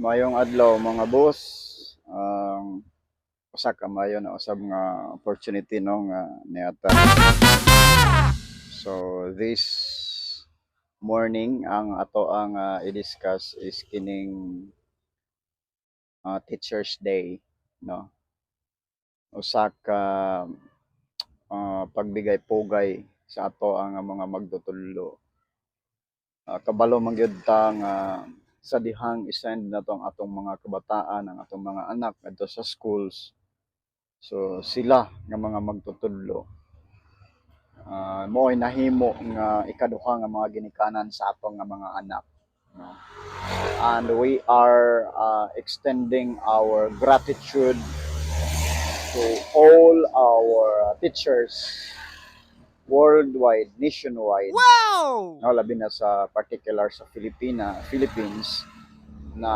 Mayong adlaw mga boss. Usa ka mayo na usab nga opportunity no nga niata. So this morning ang ato ang i-discuss is kining Teachers Day no. Usa ka pagbigay pugay sa ato ang mga magtutudlo. Kabalo man gyud ta nga sa dihang isend na to ang atong mga kabataan, ang atong mga anak adto sa schools. So sila nga mga magtutudlo mo'y nahimo nga ikaduha nga mga ginikanan sa atong nga mga anak. No? And we are extending our gratitude to all our teachers worldwide, nationwide. Wow! No, labi na sa particular sa Philippines na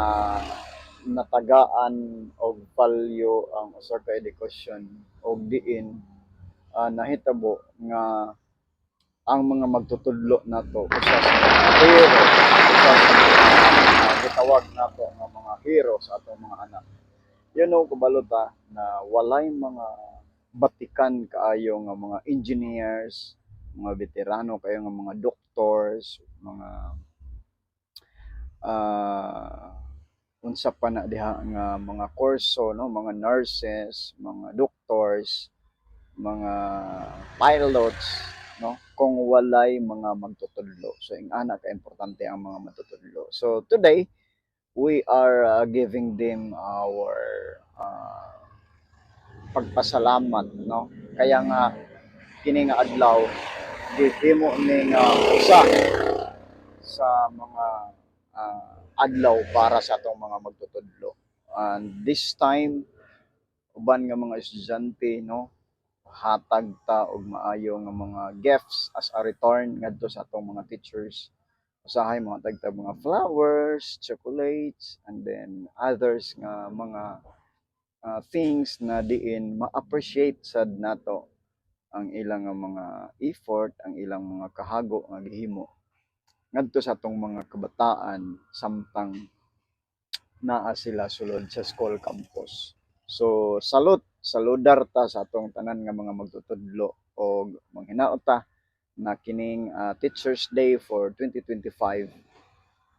natagaan og value ang usa ka edukasyon og diin nahitabo nga ang mga magtutudlo nato usa sa mga hero, usa sa mga gitawag nato nga mga hero sa atong mga anak. Kabalota na walay mga batikan kaayo nga mga engineers, mga veterano kayo nga mga doctors, mga unsa pa na diha nga mga kurso no, mga nurses, mga doctors, mga pilots no, kung walay mga magtutudlo. So ingana ka importante ang mga magtutudlo. So today we are giving them our pagpasalamat no. Kaya nga kini nga adlaw gihimo ni nga usa sa mga adlaw para sa atong mga magtutudlo. And this time uban nga mga estudyante no, hatag ta og maayo nga mga gifts as a return ngadto sa atong mga teachers. Usahay mga tagtag mga flowers, chocolates, and then others nga mga things na diin ma-appreciate sad nato ang ilang mga effort, ang ilang mga kahago nga gihimo ngadto sa atong mga kabataan samtang naa sila sulod sa school campus. So saludar ta sa atong tanan nga mga magtutudlo og manghinaot ta na kining Teachers Day for 2025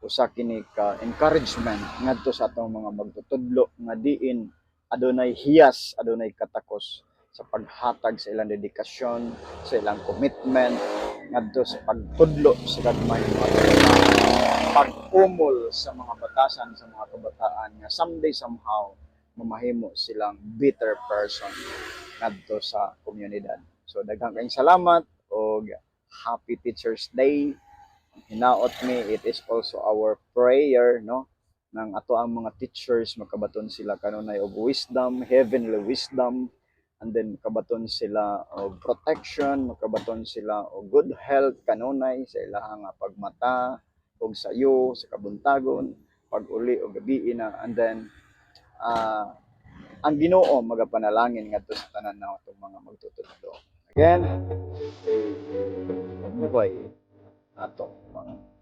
usa kini ka encouragement ngadto sa atong mga magtutudlo nga diin adunay hiyas, adunay katakos sa paghatag sa ilang dedikasyon, sa ilang commitment ngadto sa pagtudlo sa gagmay mga kabataan, pag-umol sa mga batasan sa mga kabataan nga someday somehow mamahimo silang better person ngadto sa komunidad. So daghang kayong salamat og Happy Teachers Day. Hinaot mi, it is also our prayer no nang ato ang mga teachers makabaton sila kanunay og wisdom, heavenly wisdom, and then makabaton sila og protection, makabaton sila og good health kanunay sa ilahang pagmata og sayo sa kabuntagon, pag-uli og gabi na, and then ang Ginoo magapanalangin ngadto sa tanan na atong mga magtutudlo. Again, buhay ato mga